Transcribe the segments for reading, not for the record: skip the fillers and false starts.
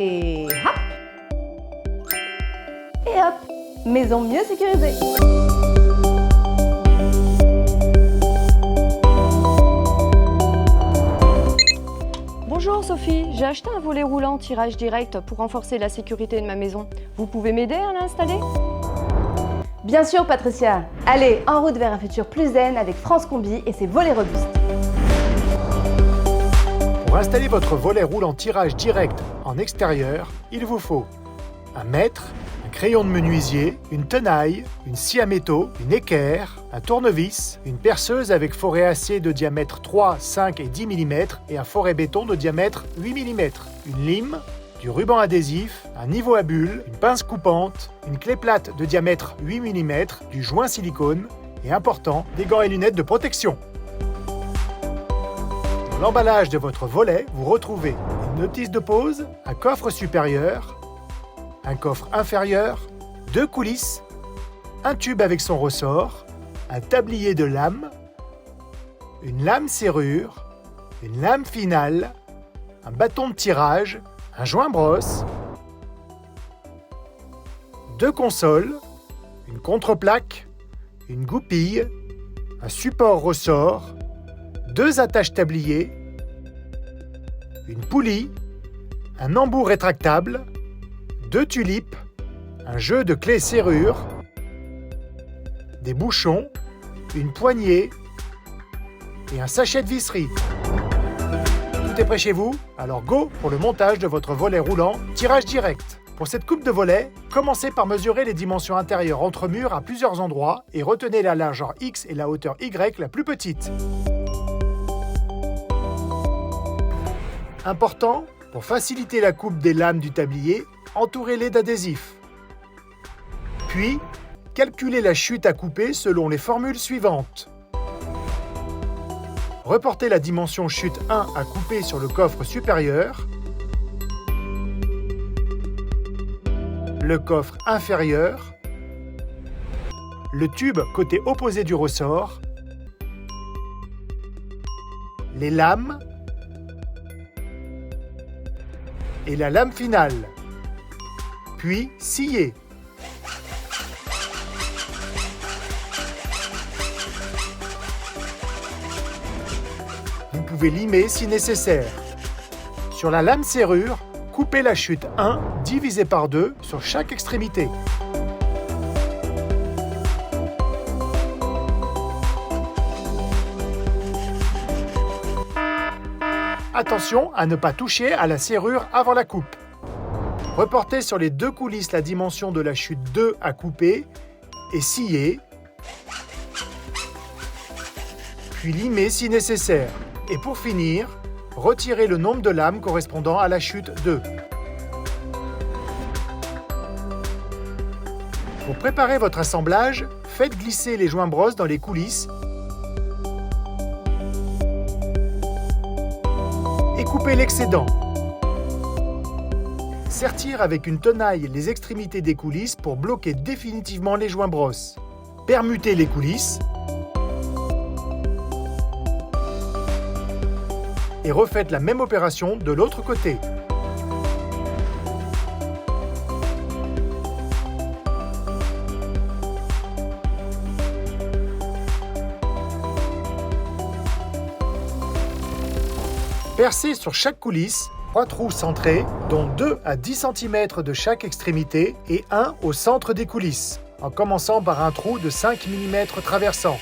Et hop! Et hop! Maison mieux sécurisée! Bonjour Sophie, j'ai acheté un volet roulant tirage direct pour renforcer la sécurité de ma maison. Vous pouvez m'aider à l'installer? Bien sûr Patricia! Allez, en route vers un futur plus zen avec France Combi et ses volets robustes. Pour installer votre volet roulant tirage direct en extérieur, il vous faut un mètre, un crayon de menuisier, une tenaille, une scie à métaux, une équerre, un tournevis, une perceuse avec forêt acier de diamètre 3, 5 et 10 mm et un forêt béton de diamètre 8 mm, une lime, du ruban adhésif, un niveau à bulles, une pince coupante, une clé plate de diamètre 8 mm, du joint silicone et important, des gants et lunettes de protection. Dans l'emballage de votre volet, vous retrouvez une notice de pose, un coffre supérieur, un coffre inférieur, 2 coulisses, un tube avec son ressort, un tablier de lame, une lame serrure, une lame finale, un bâton de tirage, un joint brosse, 2 consoles, une contreplaque, une goupille, un support ressort, 2 attaches tabliers, une poulie, un embout rétractable, 2 tulipes, un jeu de clés serrure, des bouchons, une poignée et un sachet de visserie. Tout est prêt chez vous? Alors go pour le montage de votre volet roulant tirage direct. Pour cette coupe de volet, commencez par mesurer les dimensions intérieures entre murs à plusieurs endroits et retenez la largeur X et la hauteur Y la plus petite. Important, pour faciliter la coupe des lames du tablier, entourez-les d'adhésif. Puis, calculez la chute à couper selon les formules suivantes. Reportez la dimension chute 1 à couper sur le coffre supérieur, le coffre inférieur, le tube côté opposé du ressort, les lames et la lame finale. Puis sciez. Vous pouvez limer si nécessaire. Sur la lame serrure, coupez la chute 1 divisée par 2 sur chaque extrémité. Attention à ne pas toucher à la serrure avant la coupe. Reportez sur les 2 coulisses la dimension de la chute 2 à couper et sciez, puis limez si nécessaire. Et pour finir, retirez le nombre de lames correspondant à la chute 2. Pour préparer votre assemblage, faites glisser les joints brosses dans les coulisses et coupez l'excédent. Sertir avec une tenaille les extrémités des coulisses pour bloquer définitivement les joints brosses. Permutez les coulisses et refaites la même opération de l'autre côté. Percez sur chaque coulisse 3 trous centrés, dont 2 à 10 cm de chaque extrémité et 1 au centre des coulisses, en commençant par un trou de 5 mm traversant.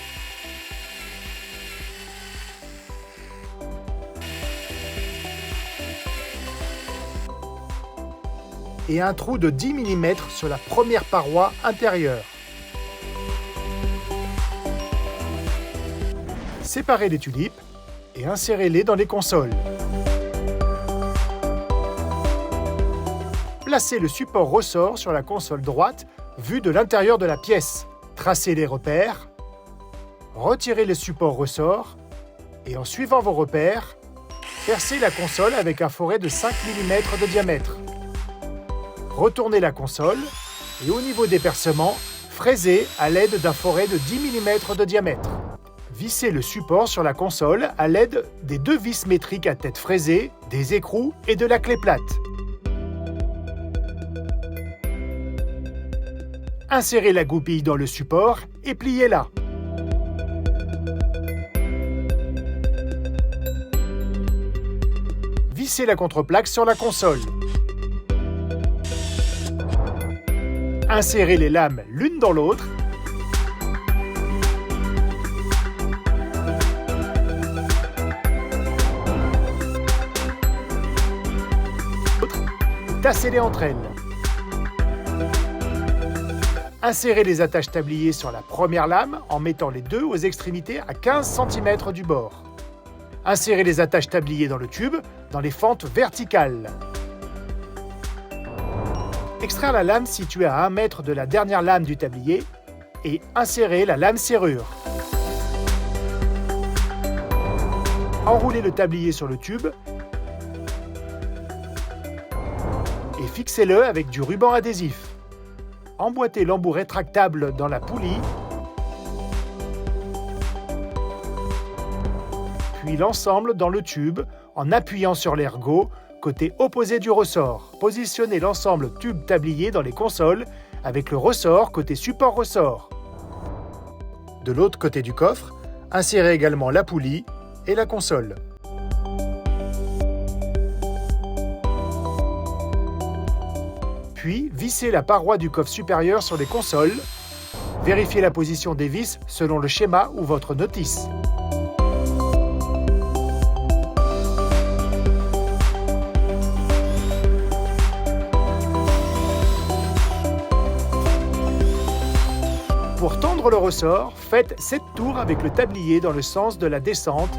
Et un trou de 10 mm sur la première paroi intérieure. Séparez les tulipes et insérez-les dans les consoles. Placez le support ressort sur la console droite vue de l'intérieur de la pièce. Tracez les repères, retirez le support ressort et en suivant vos repères, percez la console avec un forêt de 5 mm de diamètre. Retournez la console et au niveau des percements, fraisez à l'aide d'un forêt de 10 mm de diamètre. Vissez le support sur la console à l'aide des 2 vis métriques à tête fraisée, des écrous et de la clé plate. Insérez la goupille dans le support et pliez-la. Vissez la contreplaque sur la console. Insérez les lames l'une dans l'autre. Tassez-les entre elles. Insérez les attaches tabliers sur la première lame en mettant les deux aux extrémités à 15 cm du bord. Insérez les attaches tabliers dans le tube, dans les fentes verticales. Extraire la lame située à 1 mètre de la dernière lame du tablier et insérez la lame serrure. Enroulez le tablier sur le tube et fixez-le avec du ruban adhésif. Emboîtez l'embout rétractable dans la poulie, puis l'ensemble dans le tube en appuyant sur l'ergot côté opposé du ressort. Positionnez l'ensemble tube tablier dans les consoles avec le ressort côté support ressort. De l'autre côté du coffre, insérez également la poulie et la console. Puis, vissez la paroi du coffre supérieur sur les consoles. Vérifiez la position des vis selon le schéma ou votre notice. Pour tendre le ressort, faites 7 tours avec le tablier dans le sens de la descente.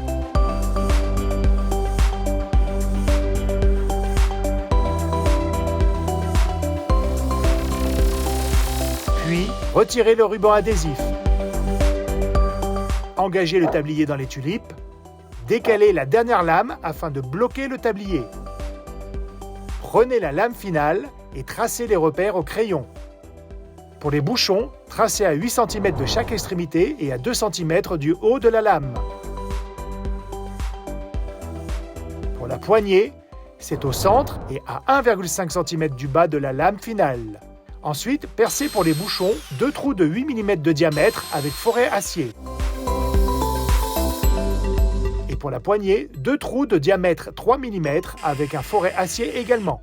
Puis, retirez le ruban adhésif. Engagez le tablier dans les tulipes. Décalez la dernière lame afin de bloquer le tablier. Prenez la lame finale et tracez les repères au crayon. Pour les bouchons, tracez à 8 cm de chaque extrémité et à 2 cm du haut de la lame. Pour la poignée, c'est au centre et à 1,5 cm du bas de la lame finale. Ensuite, percez pour les bouchons 2 trous de 8 mm de diamètre avec forêt acier. Et pour la poignée, 2 trous de diamètre 3 mm avec un forêt acier également.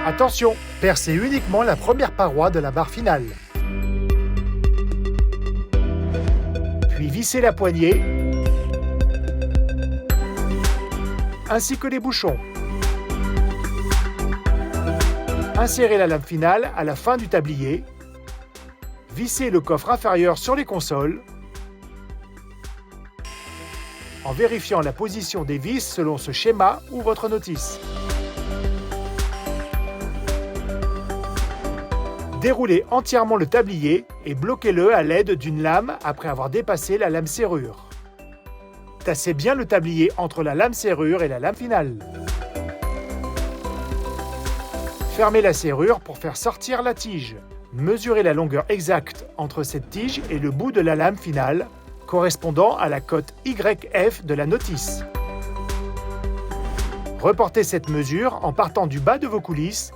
Attention, percez uniquement la première paroi de la barre finale. Puis vissez la poignée, ainsi que les bouchons. Insérez la lame finale à la fin du tablier. Vissez le coffre inférieur sur les consoles en vérifiant la position des vis selon ce schéma ou votre notice. Déroulez entièrement le tablier et bloquez-le à l'aide d'une lame après avoir dépassé la lame serrure. Tassez bien le tablier entre la lame serrure et la lame finale. Fermez la serrure pour faire sortir la tige. Mesurez la longueur exacte entre cette tige et le bout de la lame finale, correspondant à la cote YF de la notice. Reportez cette mesure en partant du bas de vos coulisses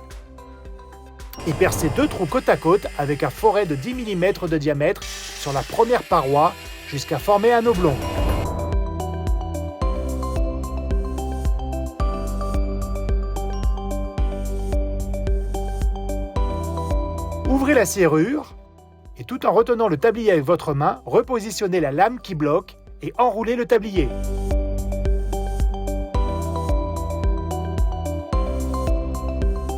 et percez 2 trous côte à côte avec un forêt de 10 mm de diamètre sur la première paroi jusqu'à former un oblong. Ouvrez la serrure et tout en retenant le tablier avec votre main, repositionnez la lame qui bloque et enroulez le tablier.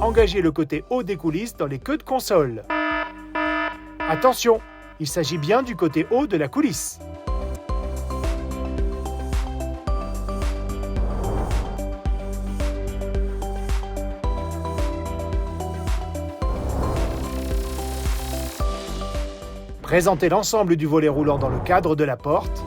Engagez le côté haut des coulisses dans les queues de console. Attention, il s'agit bien du côté haut de la coulisse. Présentez l'ensemble du volet roulant dans le cadre de la porte.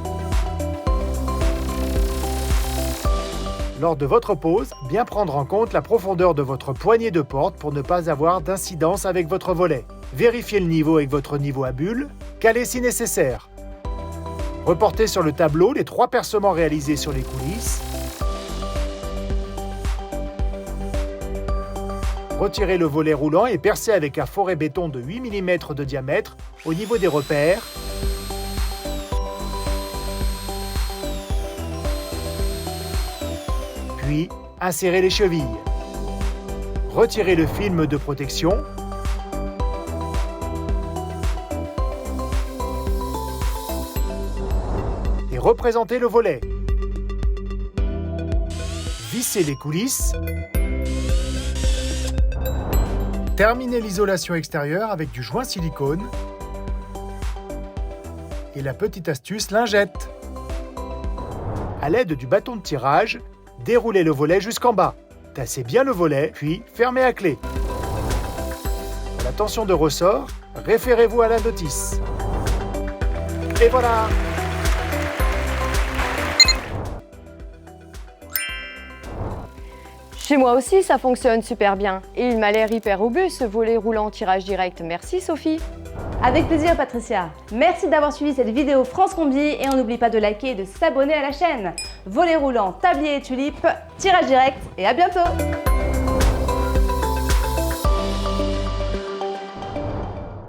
Lors de votre pose, bien prendre en compte la profondeur de votre poignée de porte pour ne pas avoir d'incidence avec votre volet. Vérifiez le niveau avec votre niveau à bulle, calez si nécessaire. Reportez sur le tableau les 3 percements réalisés sur les coulisses. Retirez le volet roulant et percez avec un forêt béton de 8 mm de diamètre au niveau des repères. Puis, insérez les chevilles. Retirez le film de protection. Et représentez le volet. Vissez les coulisses. Terminez l'isolation extérieure avec du joint silicone. Et la petite astuce lingette. À l'aide du bâton de tirage, déroulez le volet jusqu'en bas. Tassez bien le volet, puis fermez à clé. Pour la tension de ressort, référez-vous à la notice. Et voilà! Chez moi aussi, ça fonctionne super bien. Et il m'a l'air hyper robuste, ce volet roulant tirage direct. Merci Sophie. Avec plaisir Patricia. Merci d'avoir suivi cette vidéo France Combi et on n'oublie pas de liker et de s'abonner à la chaîne. Volet roulant, tablier et tulipes, tirage direct et à bientôt!